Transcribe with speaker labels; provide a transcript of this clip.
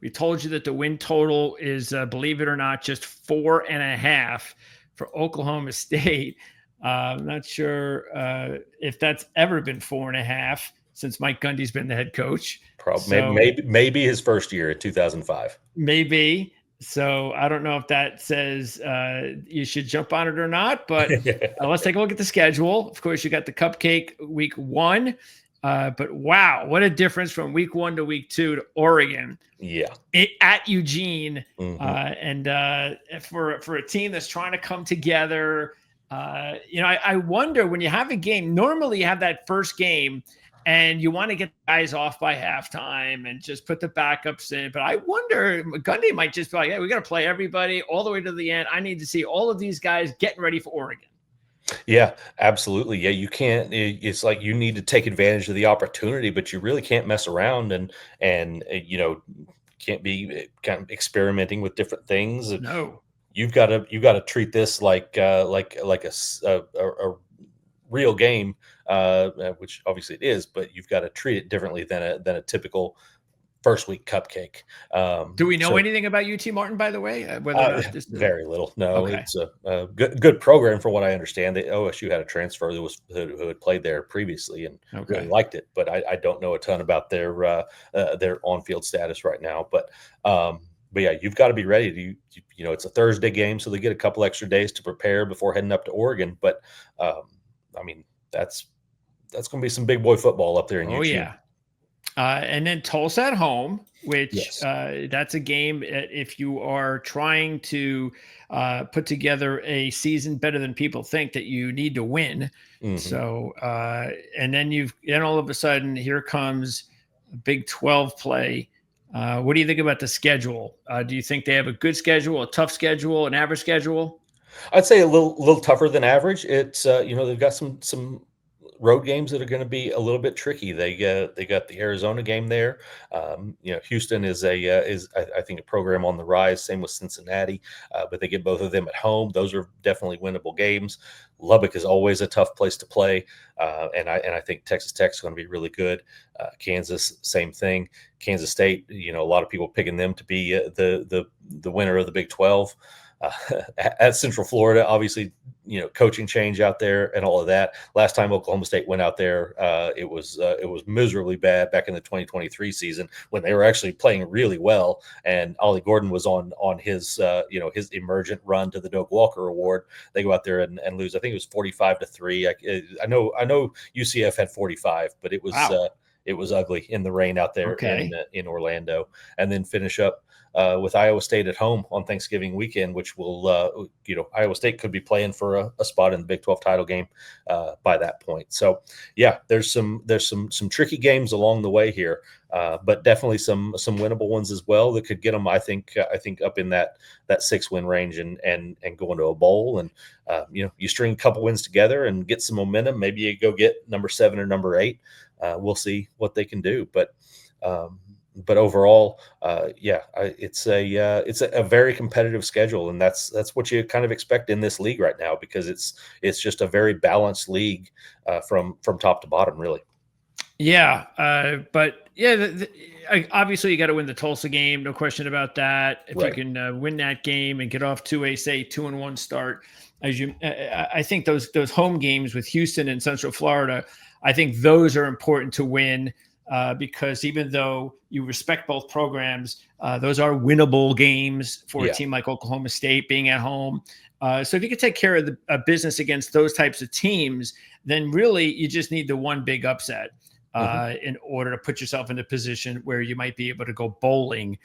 Speaker 1: We told you that the win total is, believe it or not, just 4.5 for Oklahoma State. I'm not sure if that's ever been 4.5 since Mike Gundy's been the head coach.
Speaker 2: Probably, maybe his first year in 2005.
Speaker 1: Maybe. So I don't know if that says you should jump on it or not, but let's take a look at the schedule. Of course, you got the Cupcake week 1. But wow, what a difference from week 1 to week 2 to Oregon.
Speaker 2: Yeah.
Speaker 1: At Eugene. And for a team that's trying to come together, I wonder when you have a game, normally you have that first game and you want to get guys off by halftime and just put the backups in. But I wonder, Gundy might just be like, hey, we got to play everybody all the way to the end. I need to see all of these guys getting ready for Oregon.
Speaker 2: Yeah, absolutely. Yeah, you can't. It's like you need to take advantage of the opportunity, but you really can't mess around and can't be kind of experimenting with different things.
Speaker 1: No,
Speaker 2: you've got to treat this like a real game, which obviously it is, but you've got to treat it differently than a typical first week Cupcake.
Speaker 1: Do we know anything about UT Martin, by the way? Whether or not this
Speaker 2: very little. No,
Speaker 1: okay.
Speaker 2: It's a good program from what I understand. The OSU had a transfer who had played there previously and really liked it, but I don't know a ton about their on-field status right now. But yeah, you've got to be ready to. It's a Thursday game, so they get a couple extra days to prepare before heading up to Oregon. But I mean, that's going to be some big boy football up there in Eugene.
Speaker 1: Yeah. And then Tulsa at home, which that's a game if you are trying to put together a season better than people think that you need to win. So, and then all of a sudden here comes Big 12 play. What do you think about the schedule? Do you think they have a good schedule, a tough schedule, an average schedule?
Speaker 2: I'd say a little tougher than average. It's they've got some road games that are going to be a little bit tricky. They got the Arizona game there. Houston is I think a program on the rise. Same with Cincinnati, but they get both of them at home. Those are definitely winnable games. Lubbock is always a tough place to play, and I think Texas Tech is going to be really good. Kansas, same thing. Kansas State, a lot of people picking them to be the winner of the Big 12. At Central Florida, obviously, coaching change out there and all of that. Last time Oklahoma State went out there, it was miserably bad back in the 2023 season when they were actually playing really well. And Ollie Gordon was on his his emergent run to the Doak Walker Award. They go out there and lose. I think it was 45-3. I know UCF had 45, but it was it was ugly in the rain out there in Orlando, and then finish up with Iowa State at home on Thanksgiving weekend, which will, Iowa State could be playing for a spot in the Big 12 title game by that point. So, yeah, there's some tricky games along the way here, but definitely some winnable ones as well that could get them. I think up in that 6-win range and go into a bowl. And you string a couple wins together and get some momentum. Maybe you go get number 7 or number 8. We'll see what they can do, but overall, it's a very competitive schedule, and that's what you kind of expect in this league right now because it's just a very balanced league from top to bottom, really.
Speaker 1: Yeah, but obviously you got to win the Tulsa game, no question about that. If you can win that game and get off to a 2-1 start, I think those home games with Houston and Central Florida, I think those are important to win. Because even though you respect both programs, those are winnable games for a team like Oklahoma State being at home. So if you can take care of the business against those types of teams, then really you just need the one big upset in order to put yourself in a position where you might be able to go bowling